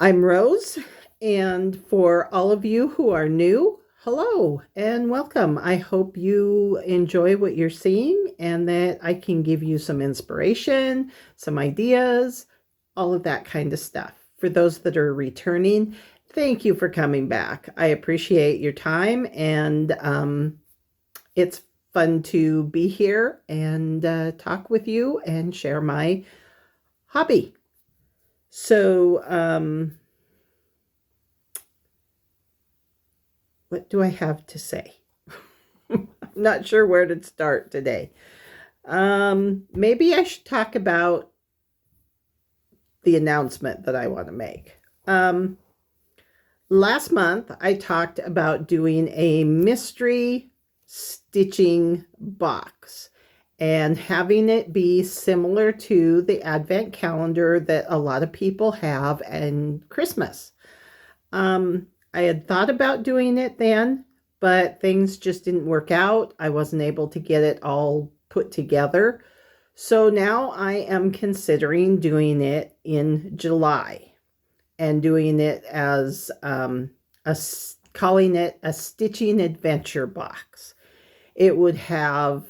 I'm Rose, and for all of you who are new, hello and welcome. I hope you enjoy what you're seeing and that I can give you some inspiration, some ideas, all of that kind of stuff. For those that are returning, thank you for coming back. I appreciate your time, and it's fun to be here and talk with you and share my hobby. So, what do I have to say? I'm not sure where to start today. Maybe I should talk about the announcement that I want to make. Last month, I talked about doing a mystery stitching box and having it be similar to the advent calendar that a lot of people have and Christmas. I had thought about doing it then, but things just didn't work out. I wasn't able to get it all put together. So now I am considering doing it in July and doing it as calling it a stitching adventure box. It would have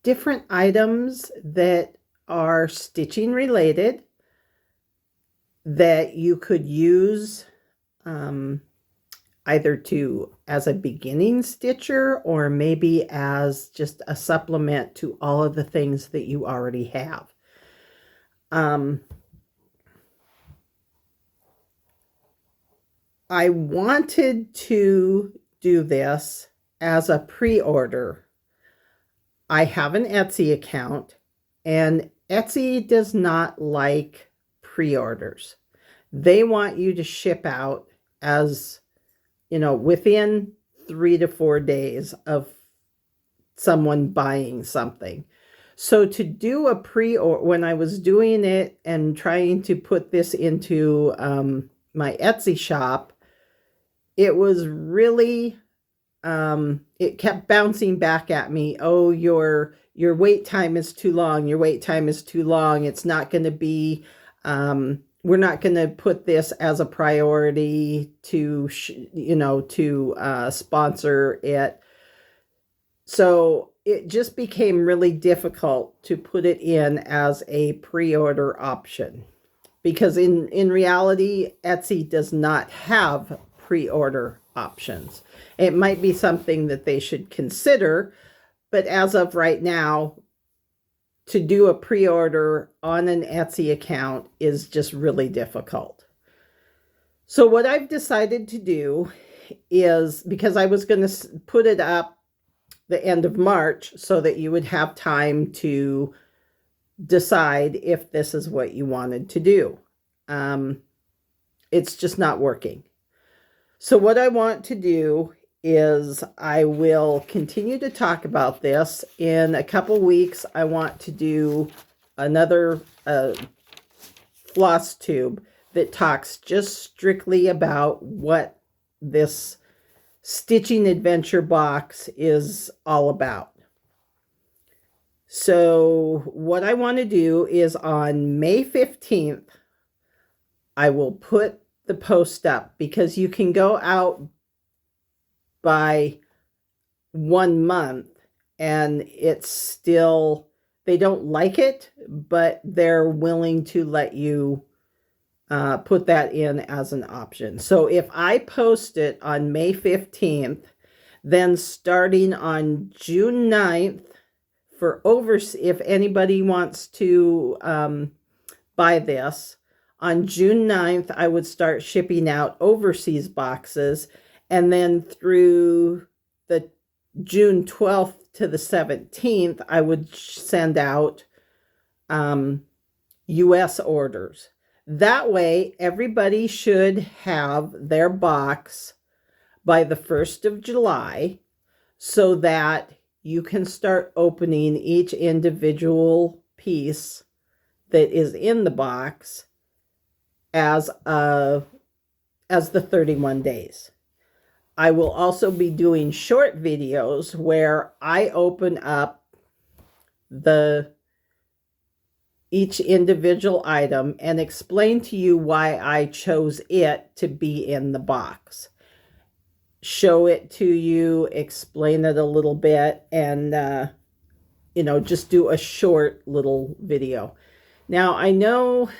different items that are stitching related that you could use either as a beginning stitcher or maybe as just a supplement to all of the things that you already have. I wanted to do this as a pre-order. I have an Etsy account, and Etsy does not like pre-orders. They want you to ship out as, within 3 to 4 days of someone buying something. So to do a pre-order, when I was doing it and trying to put this into my Etsy shop, it was really, it kept bouncing back at me. Oh, your wait time is too long. Your wait time is too long. It's not going to be, we're not going to put this as a priority to sponsor it. So it just became really difficult to put it in as a pre-order option, because in reality, Etsy does not have pre-order options. It might be something that they should consider, but as of right now, to do a pre-order on an Etsy account is just really difficult. So what I've decided to do is, because I was going to put it up the end of March so that you would have time to decide if this is what you wanted to do. It's just not working. So what I want to do is I will continue to talk about this. In a couple weeks, I want to do another Flosstube that talks just strictly about what this stitching adventure box is all about. So what I want to do is on May 15th, I will put the post up, because you can go out by 1 month and it's still, they don't like it, but they're willing to let you put that in as an option. So if I post it on May 15th, then starting on June 9th, if anybody wants to buy this, on June 9th, I would start shipping out overseas boxes, and then through the June 12th to the 17th, I would send out US orders. That way, everybody should have their box by the 1st of July so that you can start opening each individual piece that is in the box as the 31 days. I will also be doing short videos where I open up the each individual item and explain to you why I chose it to be in the box. Show it to you, explain it a little bit, and just do a short little video. Now, I know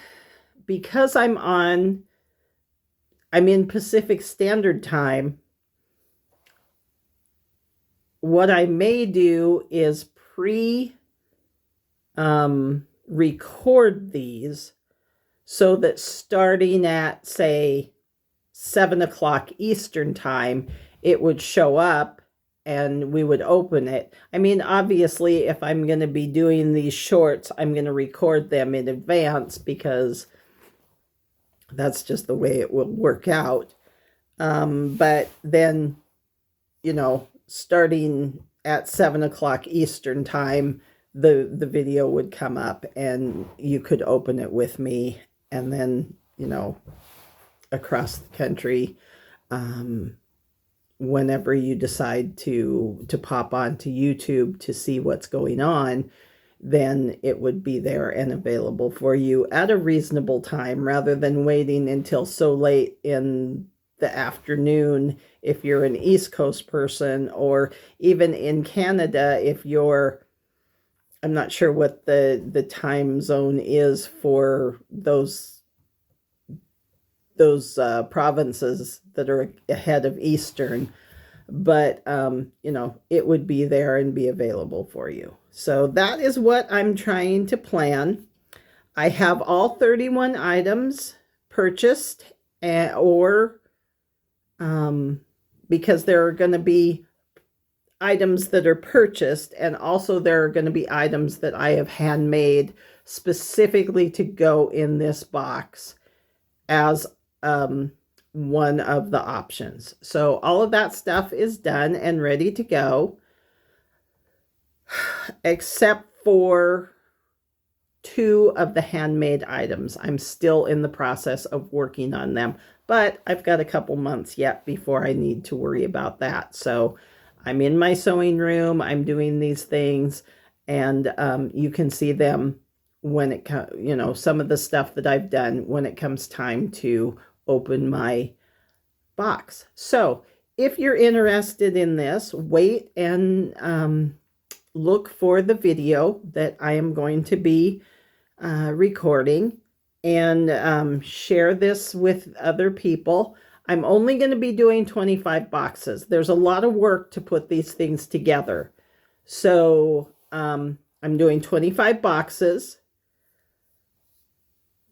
because I'm in Pacific Standard Time, what I may do is record these so that starting at, say, 7 o'clock Eastern Time, it would show up and we would open it. I mean, obviously, if I'm going to be doing these shorts, I'm going to record them in advance because that's just the way it will work out. But then, starting at 7 o'clock Eastern Time, the video would come up and you could open it with me, and then, across the country, whenever you decide to pop onto YouTube to see what's going on, then it would be there and available for you at a reasonable time rather than waiting until so late in the afternoon if you're an East Coast person, or even in Canada if you're, I'm not sure what the time zone is for those provinces that are ahead of Eastern, but it would be there and be available for you. So that is what I'm trying to plan. I have all 31 items purchased, because there are going to be items that are purchased, and also there are going to be items that I have handmade specifically to go in this box as one of the options. So all of that stuff is done and ready to go, except for 2 of the handmade items. I'm still in the process of working on them, but I've got a couple months yet before I need to worry about that. So I'm in my sewing room, I'm doing these things, and you can see them when it comes, some of the stuff that I've done when it comes time to open my box. So if you're interested in this, wait and look for the video that I am going to be recording, and share this with other people. I'm only going to be doing 25 boxes. There's a lot of work to put these things together. So I'm doing 25 boxes.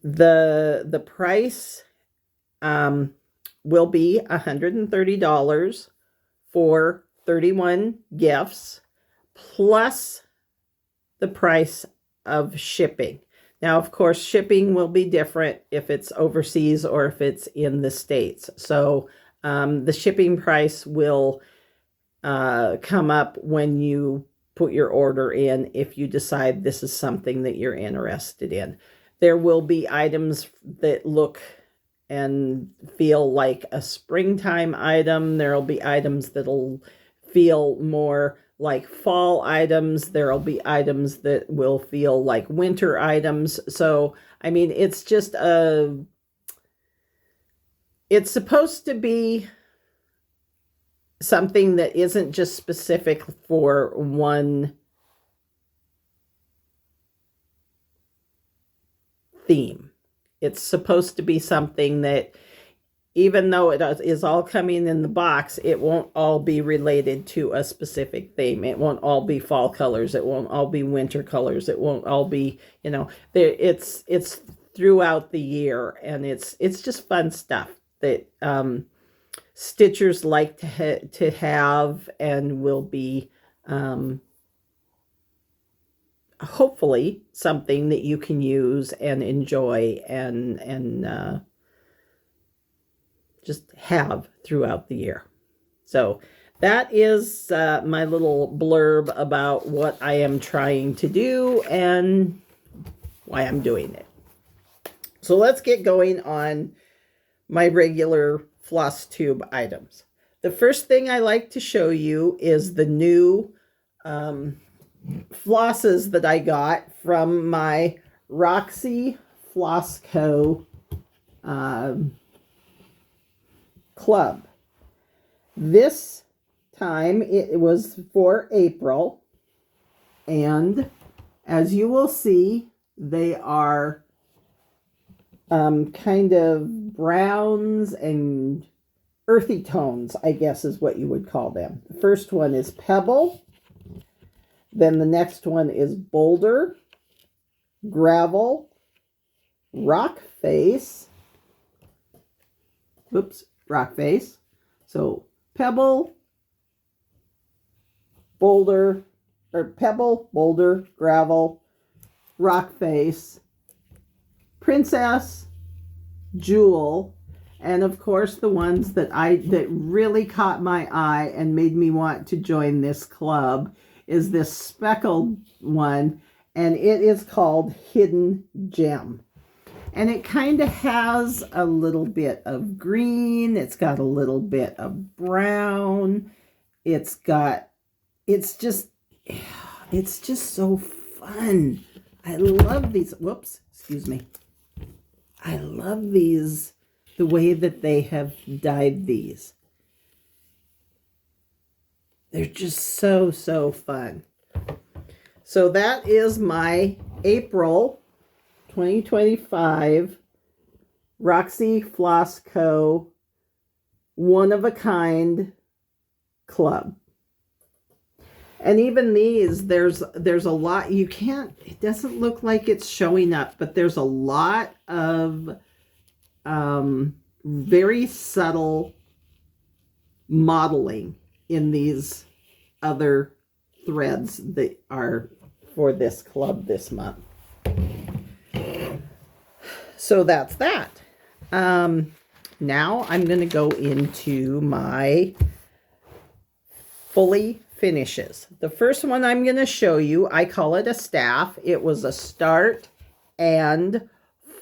The price will be $130 for 31 gifts, plus the price of shipping. Now, of course, shipping will be different if it's overseas or if it's in the States. So the shipping price will come up when you put your order in, if you decide this is something that you're interested in. There will be items that look and feel like a springtime item. There will be items that'll feel more like fall items. There will be items that will feel like winter items. So, I mean, it's just it's supposed to be something that isn't just specific for one theme. It's supposed to be something that, even though it is all coming in the box, it won't all be related to a specific theme. It won't all be fall colors. It won't all be winter colors. It won't all be, it's throughout the year, and it's just fun stuff that stitchers like to have, and will be hopefully something that you can use and enjoy and just have throughout the year. So that is my little blurb about what I am trying to do and why I'm doing it. So let's get going on my regular Flosstube items. The first thing I like to show you is the new flosses that I got from my Roxy Flosco club. This time it was for April, and as you will see, they are kind of browns and earthy tones, I guess is what you would call them. The first one is Pebble. Then the next one is Boulder, Gravel, Rock Face. Oops, Rock Face. So Pebble, Boulder, Gravel, Rock Face, Princess, Jewel, and of course the ones that really caught my eye and made me want to join this club is this speckled one, and it is called Hidden Gem. And it kind of has a little bit of green, it's got a little bit of brown, it's just so fun. I love these. Whoops, excuse me. I love these, the way that they have dyed these. They're just so fun. So that is my April 2025 Roxy Flosco one-of-a-kind club. And even these, there's a lot, it doesn't look like it's showing up, but there's a lot of very subtle modeling in these other threads that are for this club this month. So that's that. Now I'm going to go into my fully finishes. The first one I'm going to show you, I call it a staff. It was a start and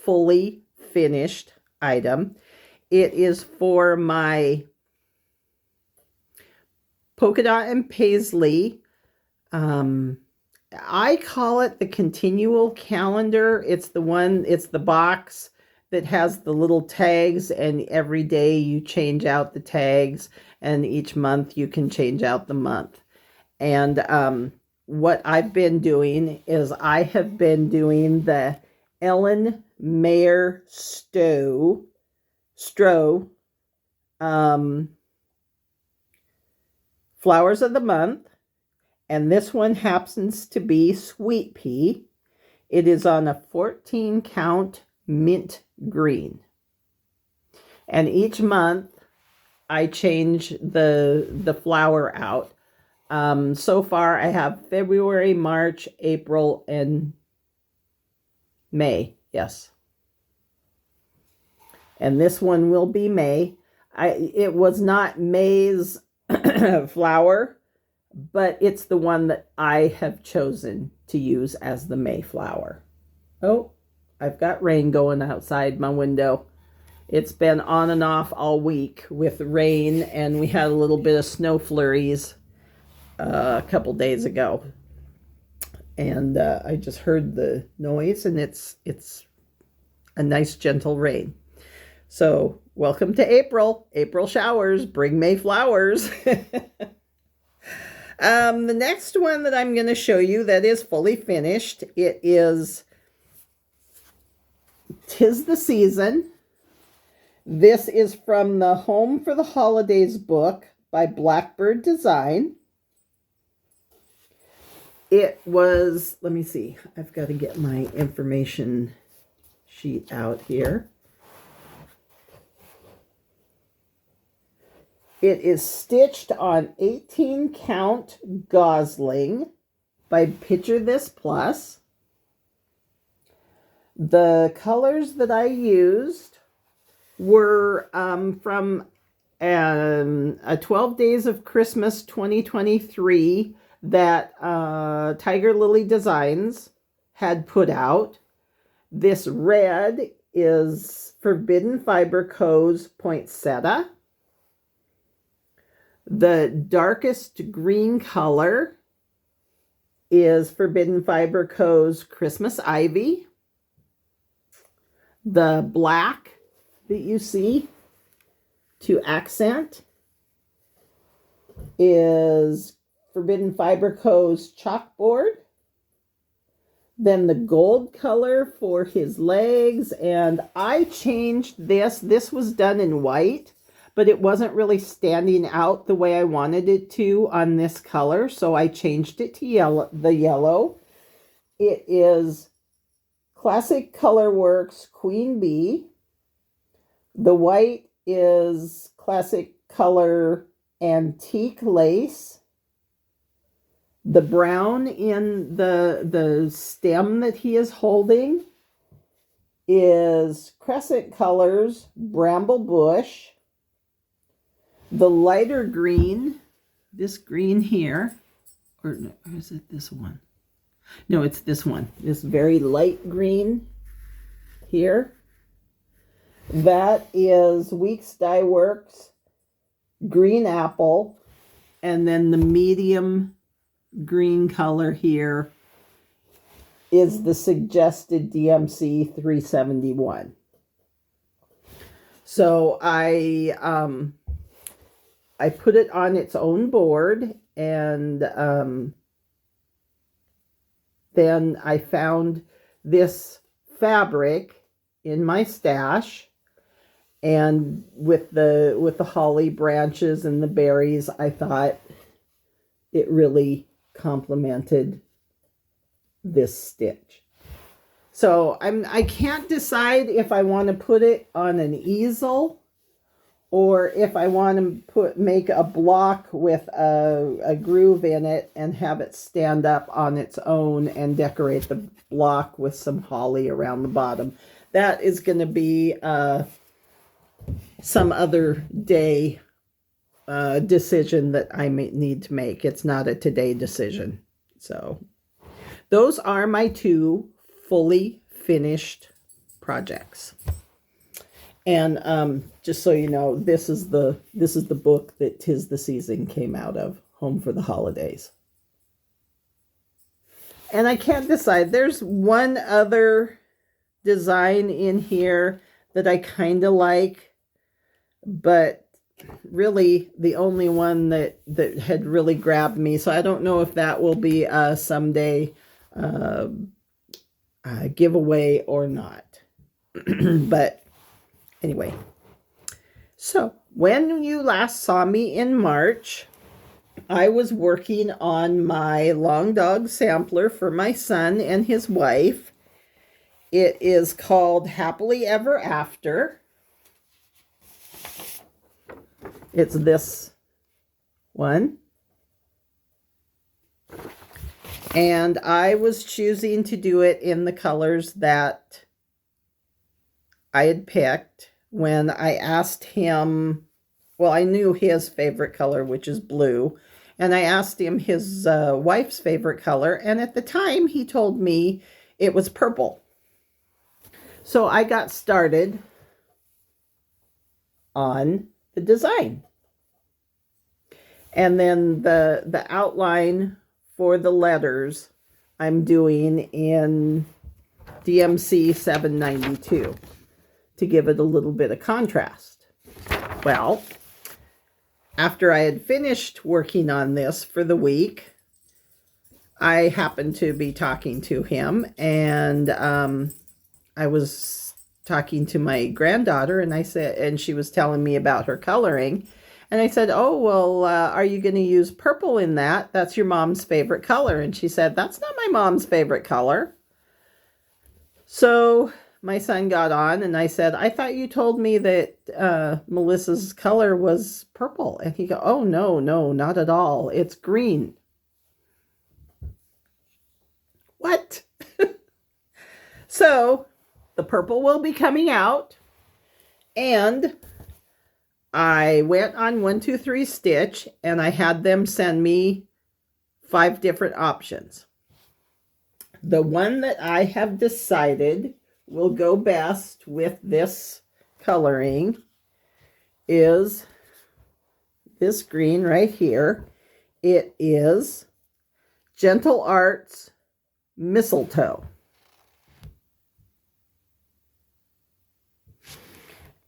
fully finished item. It is for my polka dot and paisley. I call it the continual calendar. It's the box that has the little tags, and every day you change out the tags, and each month you can change out the month. And what I've been doing is I have been doing the Ellen Maurer-Stroh Flowers of the Month. And this one happens to be Sweet Pea. It is on a 14 count mint green. And each month I change the flower out. So far I have February, March, April, and May. Yes. And this one will be May. It was not May's flower, but it's the one that I have chosen to use as the May flower. Oh, I've got rain going outside my window. It's been on and off all week with rain, and we had a little bit of snow flurries a couple days ago. And I just heard the noise, and it's a nice gentle rain. So welcome to April. April showers bring May flowers. The next one that I'm going to show you that is fully finished, it is 'Tis the Season. This is from the Home for the Holidays book by Blackbird Design. It was, let me see, I've got to get my information sheet out here. It is stitched on 18 count Gosling by Picture This Plus. The colors that I used were from a 12 Days of Christmas 2023 that Tiger Lily Designs had put out. This red is Forbidden Fiber Co.'s Poinsettia. The darkest green color is Forbidden Fiber Co.'s Christmas Ivy. The black that you see to accent is Forbidden Fiber Co.'s chalkboard. Then the gold color for his legs, and I changed this. This was done in white, but it wasn't really standing out the way I wanted it to on this color, so I changed it to yellow. The yellow. It is Classic Colorworks Queen Bee. The white is Classic Color Antique Lace. The brown in the stem that he is holding is Crescent Colors Bramble Bush. The lighter green, this green here, or is it this one? No, it's this one. This very light green here. That is Weeks Dye Works Green Apple. And then the medium green color here is the suggested DMC 371. So I put it on its own board, and then I found this fabric in my stash, and with the holly branches and the berries, I thought it really complemented this stitch. So I can't decide if I want to put it on an easel or if I want to make a block with a groove in it and have it stand up on its own and decorate the block with some holly around the bottom. That is going to be some other day decision that I may need to make. It's not a today decision. So those are my two fully finished projects. And just so you know, this is the book that 'Tis the Season came out of, Home for the Holidays. And I can't decide. There's one other design in here that I kind of like, but really the only one that had really grabbed me. So I don't know if that will be a someday giveaway or not. But anyway, so when you last saw me in March, I was working on my long dog sampler for my son and his wife. It is called Happily Ever After. It's this one. And I was choosing to do it in the colors that I had picked when I asked him. Well, I knew his favorite color, which is blue. And I asked him his wife's favorite color. And at the time, he told me it was purple. So I got started on the design. And then the outline for the letters I'm doing in DMC 792 to give it a little bit of contrast. Well, after I had finished working on this for the week, I happened to be talking to him, and I was talking to my granddaughter, and I said, and she was telling me about her coloring, and I said, "Oh, well, are you going to use purple in that? That's your mom's favorite color." And she said, "That's not my mom's favorite color." So my son got on, and I said, "I thought you told me that Melissa's color was purple." And he go, "Oh, no, not at all. It's green." What? So the purple will be coming out, and I went on 1-2-3 Stitch, and I had them send me 5 different options. The one that I have decided will go best with this coloring is this green right here. It is Gentle Arts Mistletoe.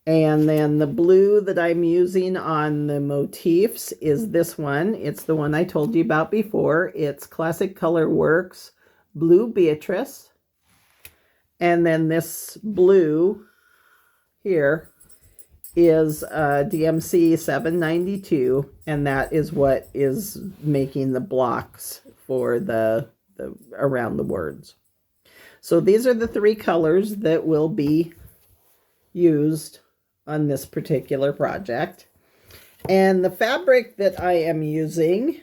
And then the blue that I'm using on the motifs is this one. It's the one I told you about before. It's Classic Color Works Blue Beatrice. And then this blue here is DMC 792, and that is what is making the blocks for the around the words. So these are the three colors that will be used on this particular project. And the fabric that I am using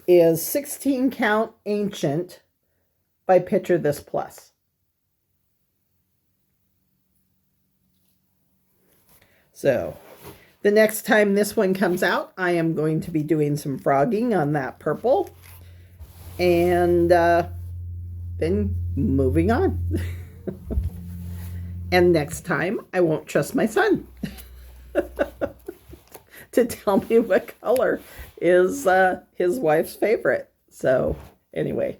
is 16 count Ancient by Picture This Plus. So the next time this one comes out, I am going to be doing some frogging on that purple. And then moving on. And next time, I won't trust my son to tell me what color is his wife's favorite. So anyway,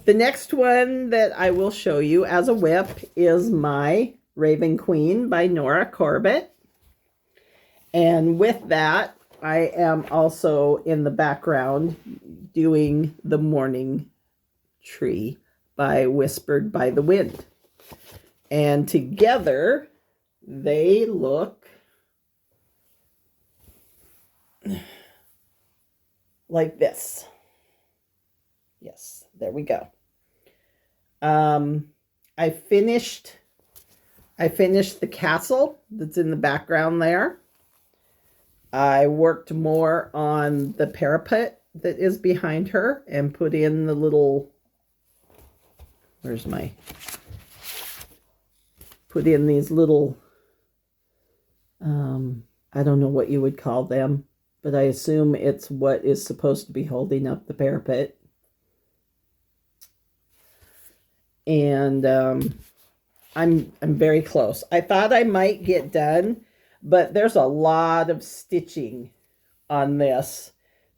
the next one that I will show you as a whip is my Raven Queen by Nora Corbett. And with that, I am also in the background doing the Mourning Tree by Whispered by the Wind. And together, they look like this. Yes, there we go. I finished the castle that's in the background there. I worked more on the parapet that is behind her and put in the little, put in these little, I don't know what you would call them, but I assume it's what is supposed to be holding up the parapet. And I'm very close. I thought I might get done, but there's a lot of stitching on this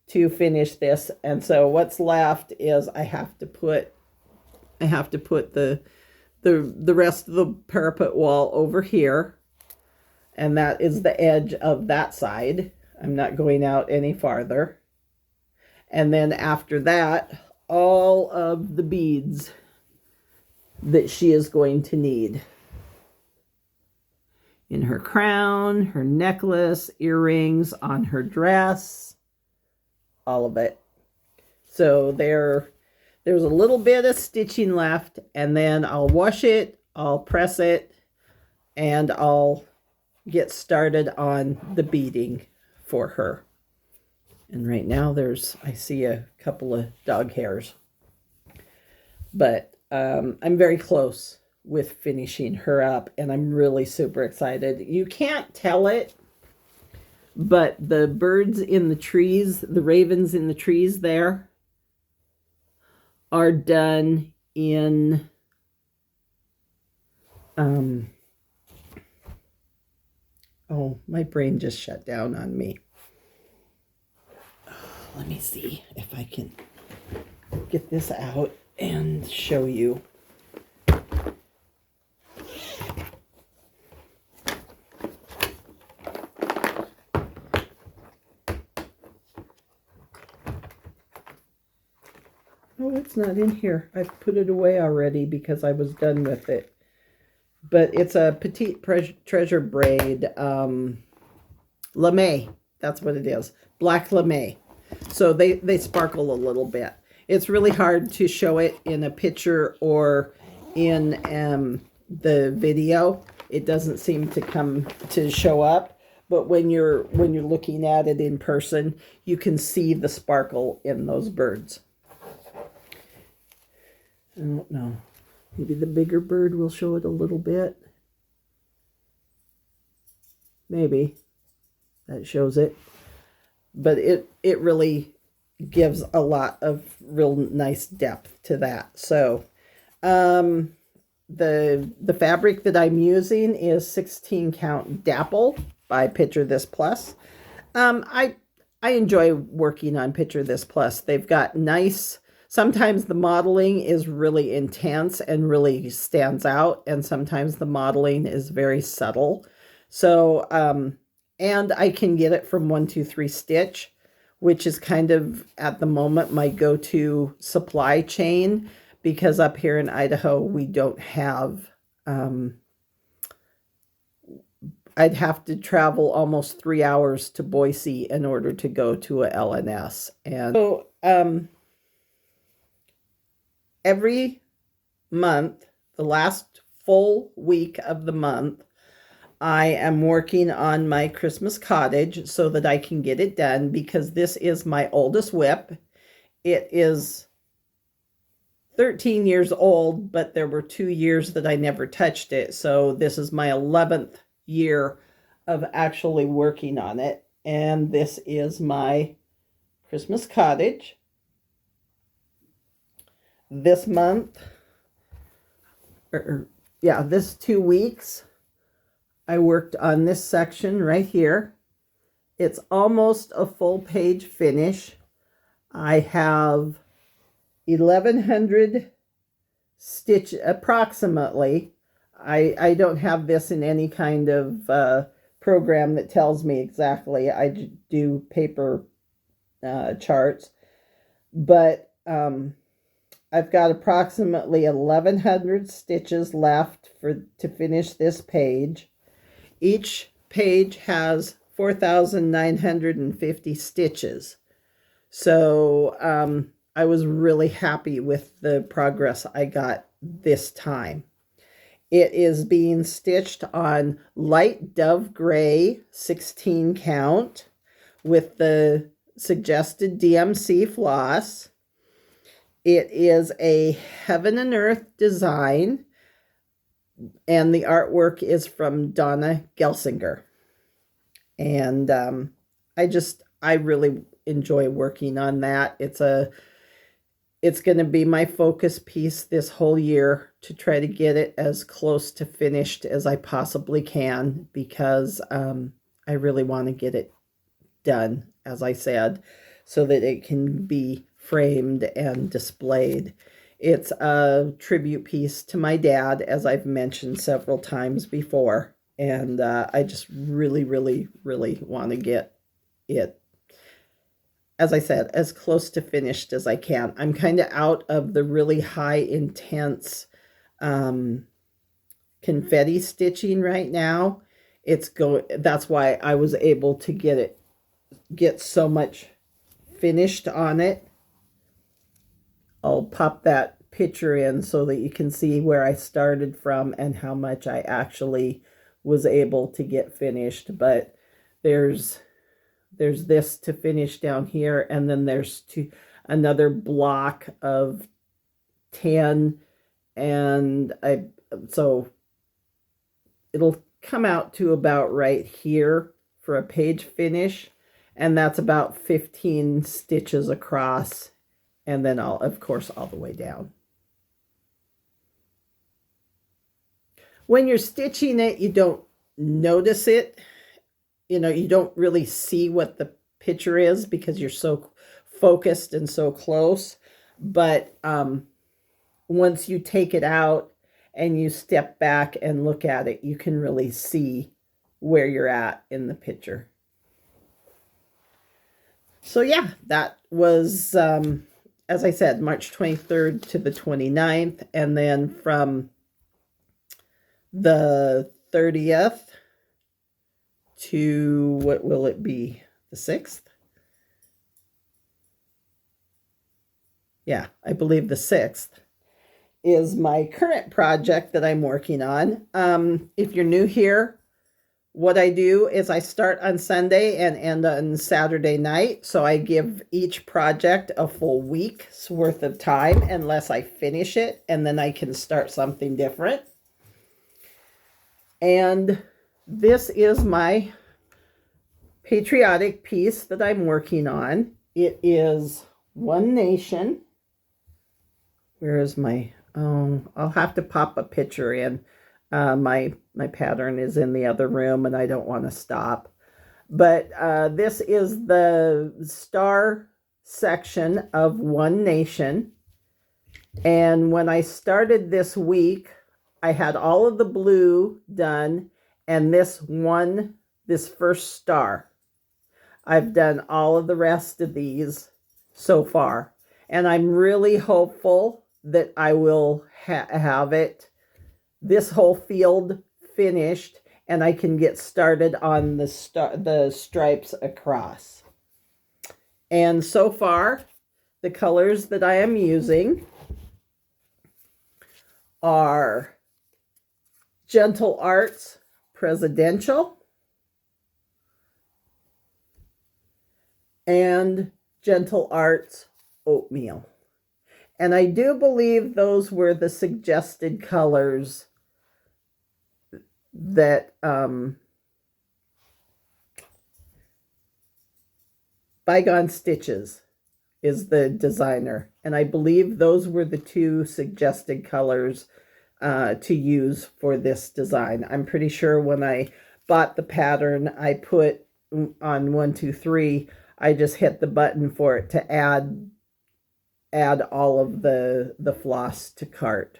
to finish this. And so what's left is I have to put the rest of the parapet wall over here. And that is the edge of that side. I'm not going out any farther. And then after that, all of the beads that she is going to need in her crown, her necklace, earrings, on her dress, all of it. So there's a little bit of stitching left, and then I'll wash it, I'll press it, and I'll get started on the beading for her. And right now I see a couple of dog hairs. But I'm very close with finishing her up, and I'm really super excited. You can't tell it, but the birds in the trees, the ravens in the trees there, are done in oh, my brain just shut down on me. Let me see if I can get this out and show you. Oh, it's not in here. I put it away already because I was done with it. But it's a Petite treasure braid, lame. That's what it is. Black lame. So they sparkle a little bit. It's really hard to show it in a picture or in the video. It doesn't seem to come to show up. But when you're looking at it in person, you can see the sparkle in those birds. I don't know. Maybe the bigger bird will show it a little bit. Maybe that shows it. But it really gives a lot of real nice depth to that. So the fabric that I'm using is 16 count Dapple by Picture This Plus. I enjoy working on Picture This Plus. They've got nice sometimes the modeling is really intense and really stands out, and sometimes the modeling is very subtle. So, and I can get it from 123 Stitch, which is kind of at the moment my go-to supply chain, because up here in Idaho we don't have, I'd have to travel almost 3 hours to Boise in order to go to a LNS. And so every month, the last full week of the month, I am working on my Christmas cottage so that I can get it done, because this is my oldest WIP. It is 13 years old, but there were 2 years that I never touched it. So this is my 11th year of actually working on it. And this is my Christmas cottage. This month, this 2 weeks, I worked on this section right here. It's almost a full page finish. I have 1,100 stitch approximately. I don't have this in any kind of program that tells me exactly. I do paper charts, but I've got approximately 1,100 stitches left to finish this page. Each page has 4,950 stitches. So I was really happy with the progress I got this time. It is being stitched on light dove gray 16 count with the suggested DMC floss. It is a heaven and earth design, and the artwork is from Dona Gelsinger. And I really enjoy working on that. It's going to be my focus piece this whole year, to try to get it as close to finished as I possibly can, because I really want to get it done, as I said, so that it can be framed and displayed. It's a tribute piece to my dad, as I've mentioned several times before, and I just really, really, really want to get it, as I said, as close to finished as I can. I'm kind of out of the really high intense confetti stitching right now. That's why I was able to get so much finished on it. I'll pop that picture in so that you can see where I started from and how much I actually was able to get finished. But there's this to finish down here, and then there's another block of 10, and so it'll come out to about right here for a page finish, and that's about 15 stitches across, and then of course all the way down. When you're stitching it, you don't notice it. You don't really see what the picture is because you're so focused and so close. But once you take it out and you step back and look at it, you can really see where you're at in the picture. So yeah, that was, as I said, March 23rd to the 29th. And then from the 30th to, what will it be, the 6th? Yeah, I believe the 6th is my current project that I'm working on. If you're new here, what I do is I start on Sunday and end on Saturday night. So I give each project a full week's worth of time unless I finish it, and then I can start something different. And this is my patriotic piece that I'm working on. It is One Nation. Where is my, I'll have to pop a picture in. My pattern is in the other room and I don't want to stop. But this is the star section of One Nation. And when I started this week, I had all of the blue done and this first star. I've done all of the rest of these so far. And I'm really hopeful that I will have this whole field finished and I can get started on the stripes across. And so far, the colors that I am using are Gentle Arts Presidential and Gentle Arts Oatmeal. And I do believe those were the suggested colors that Bygone Stitches is the designer. And I believe those were the two suggested colors to use for this design. I'm pretty sure when I bought the pattern, I put on 1, 2, 3, I just hit the button for it to add all of the floss to cart.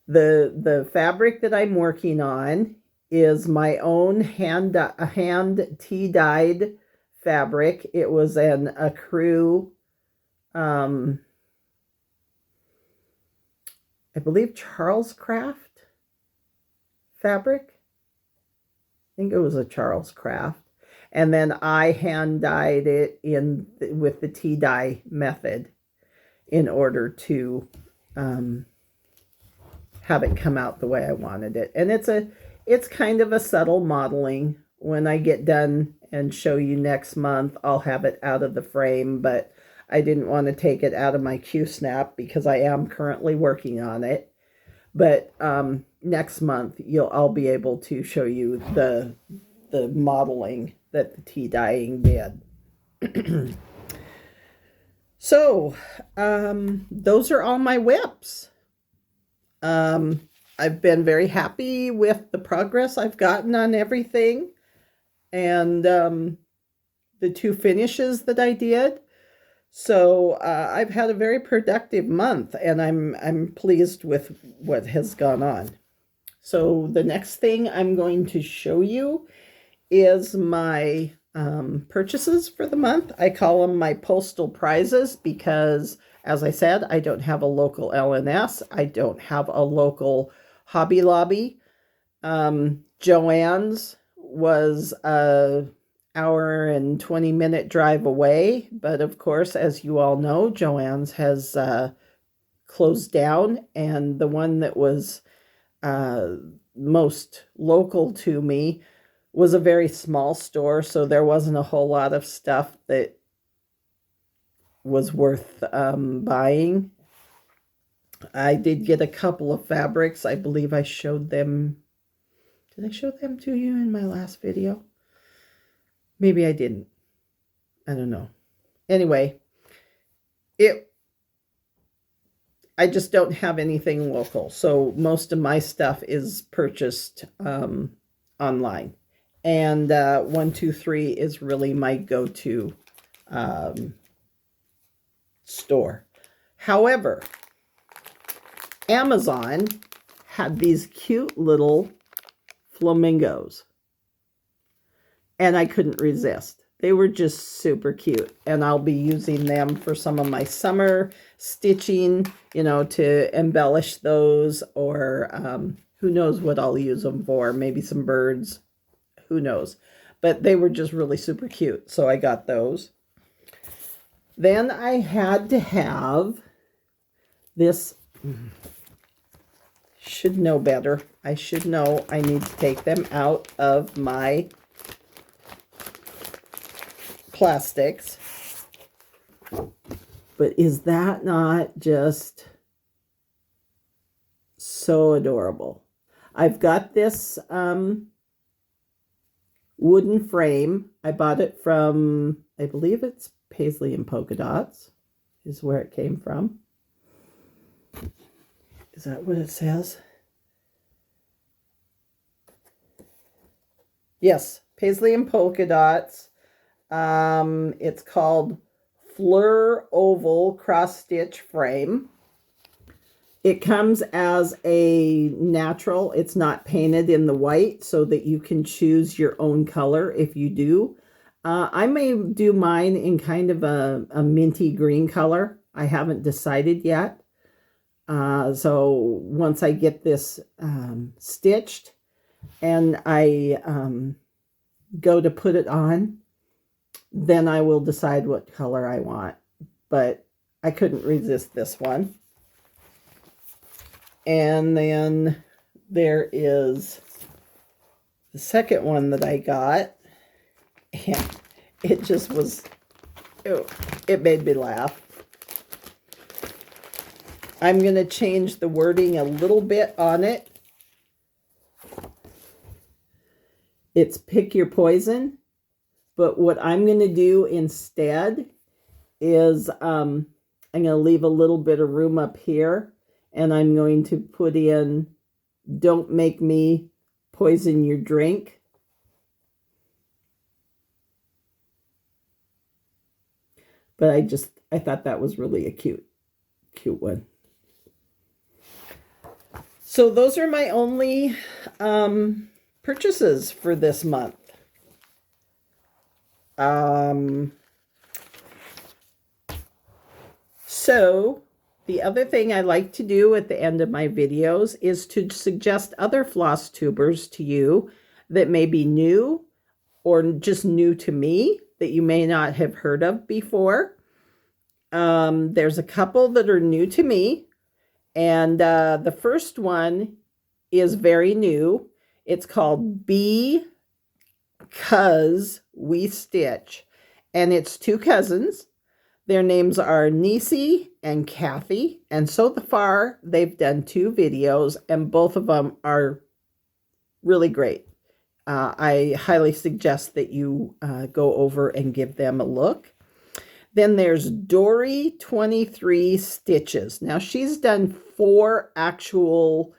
The fabric that I'm working on is my own hand tea-dyed fabric. It was an Acru, I believe Charles Craft fabric. I think it was a Charles Craft. And then I hand dyed it with the tea dye method in order to have it come out the way I wanted it. And it's kind of a subtle modeling. When I get done and show you next month, I'll have it out of the frame, but I didn't want to take it out of my Q-snap because I am currently working on it. But next month, I'll be able to show you the modeling that the tea dyeing did. So, those are all my whips. I've been very happy with the progress I've gotten on everything. And the 2 finishes that I did. So I've had a very productive month, and I'm pleased with what has gone on. So the next thing I'm going to show you is my purchases for the month. I call them my Postal Prizes because, as I said, I don't have a local LNS. I don't have a local Hobby Lobby. Joann's was a hour and 20-minute drive away, but of course, as you all know, Joann's has closed down, and the one that was most local to me was a very small store, so there wasn't a whole lot of stuff that was worth buying. I did get a couple of fabrics. I believe I showed them. Did I show them to you in my last video? Maybe I didn't. I don't know. Anyway, I just don't have anything local. So most of my stuff is purchased online. And 1, 2, 3 is really my go-to store. However, Amazon had these cute little flamingos. And I couldn't resist. They were just super cute. And I'll be using them for some of my summer stitching, to embellish those. Or who knows what I'll use them for. Maybe some birds. Who knows. But they were just really super cute. So I got those. Then I had to have this. Should know better. I should know I need to take them out of my plastics. But is that not just so adorable? I've got this wooden frame. I bought it from, I believe it's Paisley and Polka Dots is where it came from. Is that what it says? Yes, Paisley and Polka Dots. It's called Fleur Oval cross stitch frame. It comes as a natural. It's not painted in the white so that you can choose your own color if you do. I may do mine in kind of a minty green color. I haven't decided yet. So once I get this stitched and I go to put it on, then I will decide what color I want. But I couldn't resist this one. And then there is the second one that I got. And it just was, it made me laugh. I'm going to change the wording a little bit on it. It's pick your poison. But what I'm going to do instead is I'm going to leave a little bit of room up here. And I'm going to put in, don't make me poison your drink. But I thought that was really a cute one. So those are my only purchases for this month. So the other thing I like to do at the end of my videos is to suggest other floss tubers to you that may be new or just new to me that you may not have heard of before. There's a couple that are new to me, and the first one is very new. It's called Because We Stitch, and it's two cousins. Their names are Nisi and Kathy, and so far they've done 2 videos, and both of them are really great. I highly suggest that you go over and give them a look. Then there's Dory 23 Stitches. Now she's done 4 actual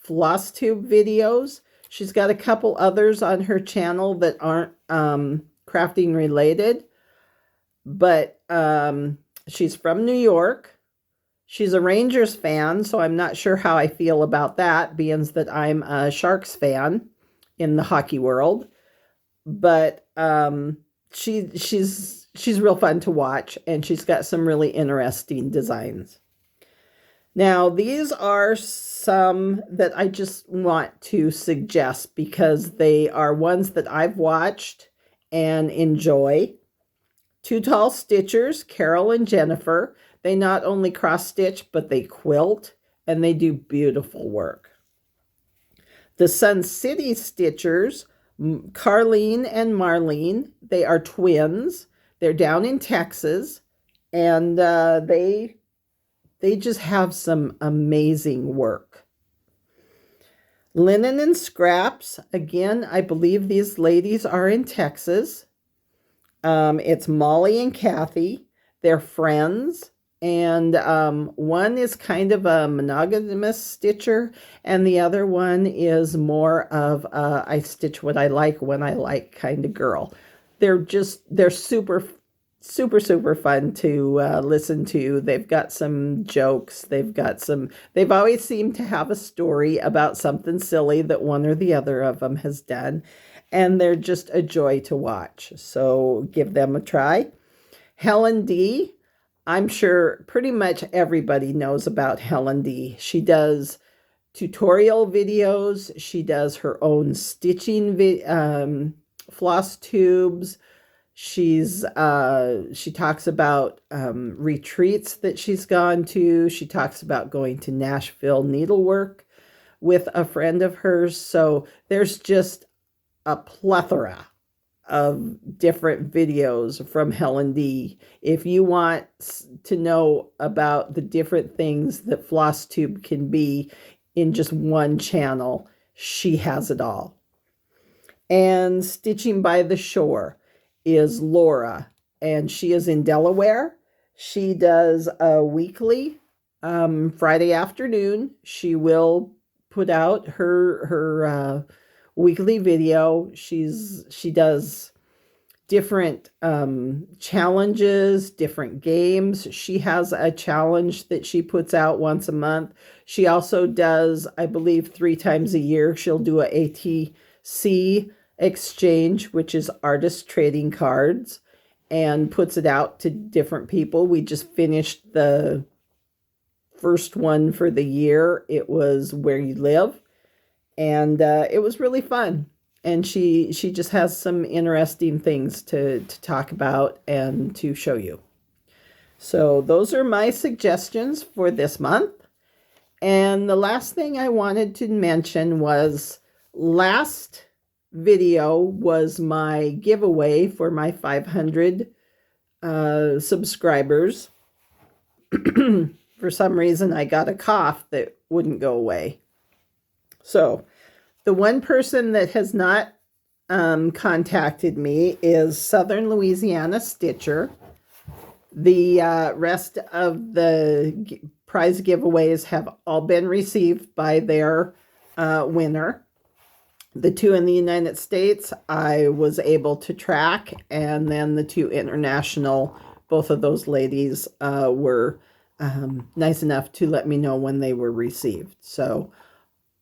Flosstube videos. She's got a couple others on her channel that aren't crafting related. But she's from New York. She's a Rangers fan, so I'm not sure how I feel about that, being that I'm a Sharks fan in the hockey world. But she's real fun to watch, and she's got some really interesting designs. Now, these are some that I just want to suggest because they are ones that I've watched and enjoy. Two Tall Stitchers, Carol and Jennifer. They not only cross stitch, but they quilt, and they do beautiful work. The Sun City Stitchers, Carlene and Marlene. They are twins. They're down in Texas, and they just have some amazing work. Linen and Scraps. Again, I believe these ladies are in Texas. It's Molly and Kathy. They're friends. And one is kind of a monogamous stitcher, and the other one is more of a I stitch what I like when I like kind of girl. They're super fun to listen to. They've got some jokes. They've always seemed to have a story about something silly that one or the other of them has done. And they're just a joy to watch. So give them a try. Helen D. I'm sure pretty much everybody knows about Helen D. She does tutorial videos. She does her own stitching floss tubes. She talks about retreats that she's gone to. She talks about going to Nashville needlework with a friend of hers. So there's just a plethora of different videos from Helen D. If you want to know about the different things that Flosstube can be in just one channel, she has it all. And Stitching by the Shore is Laura, and she is in Delaware. She does a weekly Friday afternoon. She will put out her weekly video. She does different challenges, different games. She has a challenge that she puts out once a month. She also does, I believe, 3 times a year, she'll do a ATC exchange, which is artist trading cards, and puts it out to different people. We just finished the first one for the year. It was Where You Live, and it was really fun. And she just has some interesting things to talk about and to show you. So those are my suggestions for this month. And the last thing I wanted to mention was last video was my giveaway for my 500 subscribers. For some reason, I got a cough that wouldn't go away. So the one person that has not contacted me is Southern Louisiana Stitcher. The rest of the prize giveaways have all been received by their winner. The 2 in the United States, I was able to track, and then the 2 international, both of those ladies were nice enough to let me know when they were received. So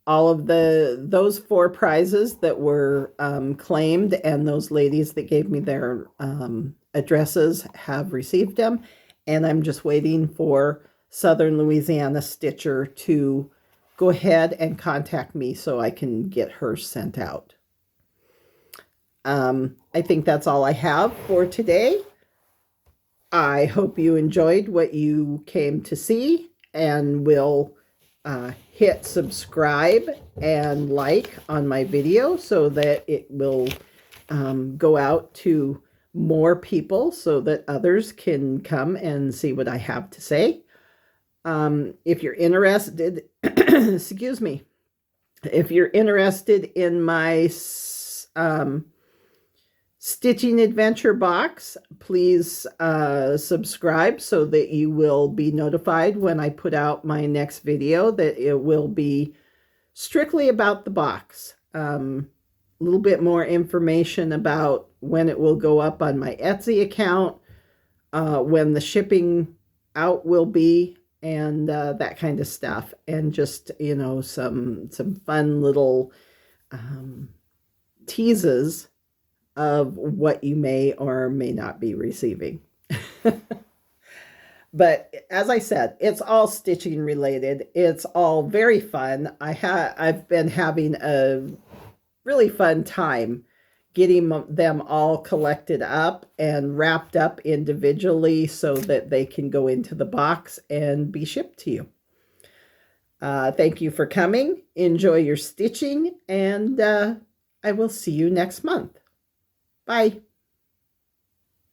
all of those 4 prizes that were claimed, and those ladies that gave me their addresses have received them, and I'm just waiting for Southern Louisiana Stitcher to go ahead and contact me so I can get hers sent out. I think that's all I have for today. I hope you enjoyed what you came to see, and will hit subscribe and like on my video so that it will go out to more people so that others can come and see what I have to say. If you're interested, excuse me, if you're interested in my stitching adventure box, please subscribe so that you will be notified when I put out my next video, that it will be strictly about the box. A little bit more information about when it will go up on my Etsy account, when the shipping out will be, and that kind of stuff, and just, you know, some fun little teases of what you may or may not be receiving. But as I said, it's all stitching related. It's all very fun. I've been having a really fun time getting them all collected up and wrapped up individually so that they can go into the box and be shipped to you. Thank you for coming. Enjoy your stitching, and I will see you next month. Bye.